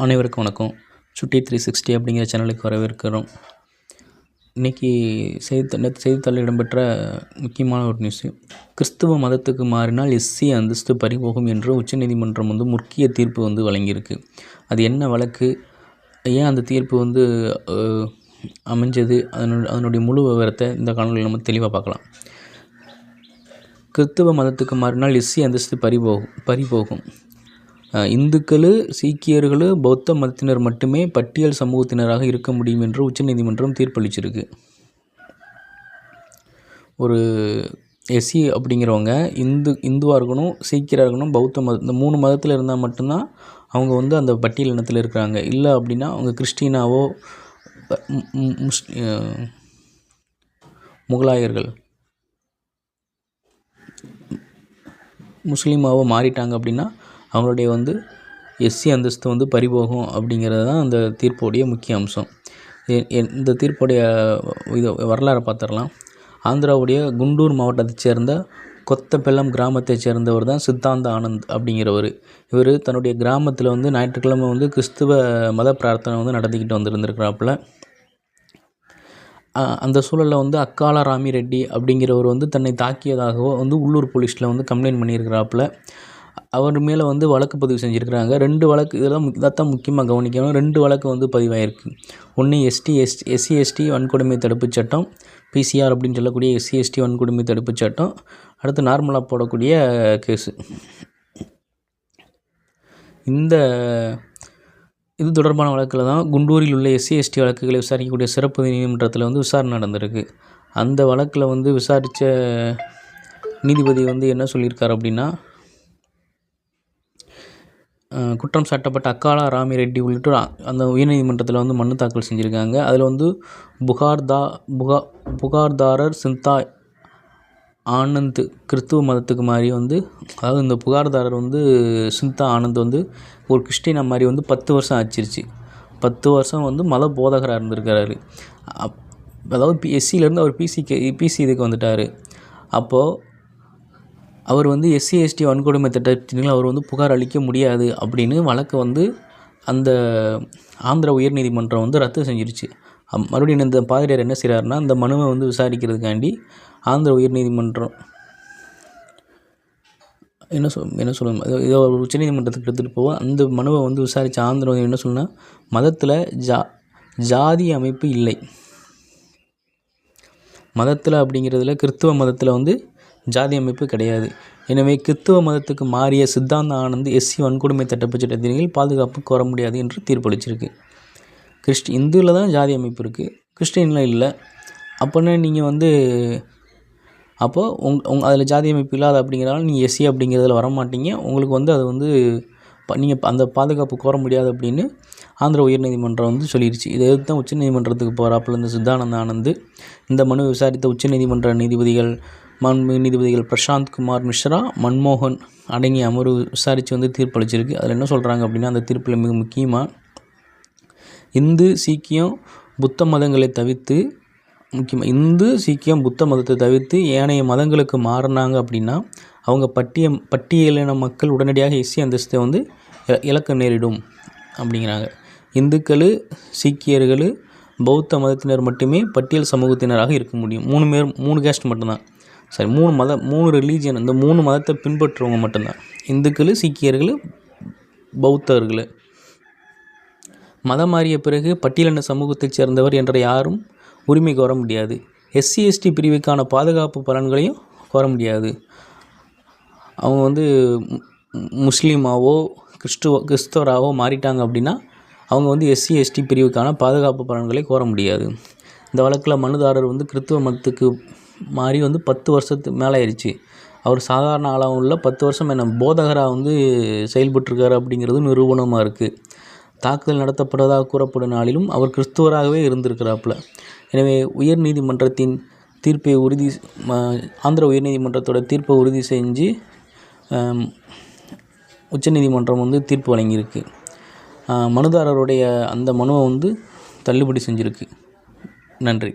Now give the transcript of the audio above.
அனைவருக்கும் வணக்கம். சுட்டி 360 அப்படிங்கிற சேனலுக்கு வரவேற்கிறோம். இன்றைக்கி செய்தித்தாளில் இடம்பெற்ற முக்கியமான ஒரு நியூஸு. கிறிஸ்துவ மதத்துக்கு மாறினால் எஸ்சி அந்தஸ்து பறிபோகும் என்று உச்சநீதிமன்றம் முக்கிய தீர்ப்பு வழங்கியிருக்கு. அது என்ன வழக்கு, ஏன் அந்த தீர்ப்பு அமைஞ்சது, அதனுடைய முழு விவரத்தை இந்த காணொலியில் நம்ம தெளிவாக பார்க்கலாம். கிறிஸ்துவ மதத்துக்கு மாறினால் எஸ்சி அந்தஸ்து பறிபோகும். இந்துக்கள், சீக்கியர்கள், பௌத்த மதத்தினர் மட்டுமே பட்டியல் சமூகத்தினராக இருக்க முடியும் என்று உச்சநீதிமன்றம் தீர்ப்பளிச்சிருக்கு. ஒரு எஸ்சி அப்படிங்கிறவங்க இந்துவாக இருக்கணும், சீக்கியராக இருக்கணும், பௌத்த மதம், இந்த 3 மதத்தில் இருந்தால் மட்டும்தான் அவங்க அந்த பட்டியல் இனத்தில் இருக்கிறாங்க. இல்லை அப்படின்னா அவங்க கிறிஸ்டினாவோ முகலாயர்கள் முஸ்லீமாவோ மாறிட்டாங்க அப்படின்னா அவங்களுடைய எஸ்சி அந்தஸ்து பறிபோகும் அப்படிங்கிறது தான் அந்த தீர்ப்புடைய முக்கிய அம்சம். இந்த தீர்ப்புடைய வரலாறை பார்த்துடலாம். ஆந்திராவுடைய குண்டூர் மாவட்டத்தைச் சேர்ந்த கொத்தபெல்லம் கிராமத்தைச் சேர்ந்தவர் தான் சித்தாந்த ஆனந்த் அப்படிங்கிறவர். இவர் தன்னுடைய கிராமத்தில் ஞாயிற்றுக்கிழமை கிறிஸ்துவ மத பிரார்த்தனை நடத்திக்கிட்டு வந்திருந்திருக்கிறாப்புல. அந்த சூழலில் அக்கால ராமி ரெட்டி அப்படிங்கிறவர் தன்னை தாக்கியதாகவோ உள்ளூர் போலீஸில் கம்ப்ளைண்ட் பண்ணியிருக்கிறாப்புல. அவர் மேலே வழக்கு பதிவு செஞ்சுருக்கிறாங்க. 2 வழக்கு, இதைத்தான் முக்கியமாக கவனிக்கணும். 2 வழக்கு பதிவாயிருக்கு. ஒன்று எஸ்சி எஸ்டி வன்கொடுமை தடுப்புச் சட்டம், பிசிஆர் அப்படின்னு சொல்லக்கூடிய எஸ்சி எஸ்டி வன்கொடுமை தடுப்புச் சட்டம். அடுத்து நார்மலாக போடக்கூடிய கேஸு. இது தொடர்பான வழக்கில் தான் குண்டூரில் உள்ள எஸ்சி எஸ்டி வழக்குகளை விசாரிக்கக்கூடிய சிறப்பு நீதிமன்றத்தில் விசாரணை நடந்திருக்கு. அந்த வழக்கில் விசாரித்த நீதிபதி என்ன சொல்லியிருக்காரு அப்படின்னா, குற்றம் சாட்டப்பட்ட அக்காலா ராமி ரெட்டி உள்ளிட்டோர் அந்த உயர்நீதிமன்றத்தில் மனு தாக்கல் செஞ்சுருக்காங்க. அதில் புகார்தாரர் சிந்தா ஆனந்த் கிறிஸ்துவ மதத்துக்கு மாறி அதாவது இந்த புகார்தாரர் சிந்தா ஆனந்த் ஒரு கிறிஸ்டினா மாதிரி 10 வருஷம் ஆச்சிருச்சு. 10 வருஷம் மத போதகராக இருந்திருக்கிறாரு. அதாவது எஸ்சியிலேருந்து அவர் பிசி இதுக்கு வந்துட்டார். அப்போது அவர் எஸ்சி எஸ்டி வன்கொடுமை திட்டத்தில் அவர் புகார் அளிக்க முடியாது அப்படின்னு வழக்கை அந்த ஆந்திர உயர்நீதிமன்றம் ரத்து செஞ்சிருச்சு. மறுபடியும் இந்த பாதிரியார் என்ன செய்கிறாருன்னா, அந்த மனுவை விசாரிக்கிறதுக்காண்டி ஆந்திர உயர்நீதிமன்றம் என்ன சொல்லணும், இதை உச்சநீதிமன்றத்துக்கு எடுத்துகிட்டு போவோம். அந்த மனுவை விசாரித்த ஆந்திர என்ன சொன்னால், மதத்தில் ஜாதி அமைப்பு இல்லை. மதத்தில் அப்படிங்கிறதுல கிறிஸ்துவ மதத்தில் ஜாதி அமைப்பு கிடையாது. எனவே கிறிஸ்துவ மதத்துக்கு மாறிய சித்தாந்த ஆனந்த் எஸ்சி வன்கொடுமை தடுப்புச் சட்டத்தின் கீழ் பாதுகாப்பு கோர முடியாது என்று தீர்ப்பளிச்சிருக்கு. இந்துவில் தான் ஜாதி அமைப்பு இருக்குது, கிறிஸ்டினில் இல்லை. அப்படின்னா நீங்கள் அப்போது அதில் ஜாதி அமைப்பு இல்லாத அப்படிங்கிறதால நீங்கள் எஸ்சி அப்படிங்கிறதுல வரமாட்டீங்க. உங்களுக்கு அது நீங்கள் அந்த பாதுகாப்பு கோர முடியாது அப்படின்னு ஆந்திர உயர்நீதிமன்றம் சொல்லிடுச்சு. இதை எதிர்த்து தான் உச்சநீதிமன்றத்துக்கு போகிறாப்புல இந்த சித்தானந்த ஆனந்த். இந்த மனு விசாரித்த உச்சநீதிமன்ற நீதிபதிகள் பிரசாந்த் குமார் மிஸ்ரா, மன்மோகன் அடங்கிய அமர்வு விசாரித்து தீர்ப்பளிச்சிருக்கு. அதில் என்ன சொல்கிறாங்க அப்படின்னா, அந்த தீர்ப்பில் மிக முக்கியமாக இந்து சீக்கியம் புத்த மதங்களை தவிர்த்து ஏனைய மதங்களுக்கு மாறினாங்க அப்படின்னா அவங்க பட்டியலின மக்கள் உடனடியாக எஸ்சி அந்தஸ்தை இழக்க நேரிடும் அப்படிங்கிறாங்க. இந்துக்கள், சீக்கியர்கள், பௌத்த மதத்தினர் மட்டுமே பட்டியல் சமூகத்தினராக இருக்க முடியும். 3 கேஸ்ட் மட்டும்தான், சரி 3 ரிலீஜியன், இந்த 3 மதத்தை பின்பற்றுறவங்க மட்டும்தான். இந்துக்கள், சீக்கியர்கள், பௌத்தர்கள். மதம் மாறிய பிறகு பட்டியலின சமூகத்தைச் சேர்ந்தவர் என்ற யாரும் உரிமை கோர முடியாது. எஸ்சி எஸ்டி பிரிவுக்கான பாதுகாப்பு பலன்களையும் கோர முடியாது. அவங்க முஸ்லீமாவோ கிறிஸ்தவராகவோ மாறிட்டாங்க அப்படின்னா அவங்க எஸ்சி எஸ்டி பிரிவுக்கான பாதுகாப்பு பலன்களை கோர முடியாது. இந்த வழக்கில் மனுதாரர் கிறிஸ்துவ மதத்துக்கு மாறி 10 வருஷத்துக்கு மேலே ஆயிடுச்சு. அவர் சாதாரண ஆளாகவும் உள்ள 10 வருஷம் போதகராக செயல்பட்டுருக்காரு அப்படிங்கிறது நிரூபணமாக இருக்குது. தாக்குதல் நடத்தப்படுவதாக கூறப்படும் நாளிலும் அவர் கிறிஸ்துவராகவே இருந்திருக்கிறாப்புல. எனவே உயர்நீதிமன்றத்தின் தீர்ப்பை ஆந்திர உயர்நீதிமன்றத்தோட தீர்ப்பை உறுதி செஞ்சு உச்சநீதிமன்றம் தீர்ப்பு வழங்கியிருக்கு. மனுதாரருடைய அந்த மனுவை தள்ளுபடி செஞ்சுருக்கு. நன்றி.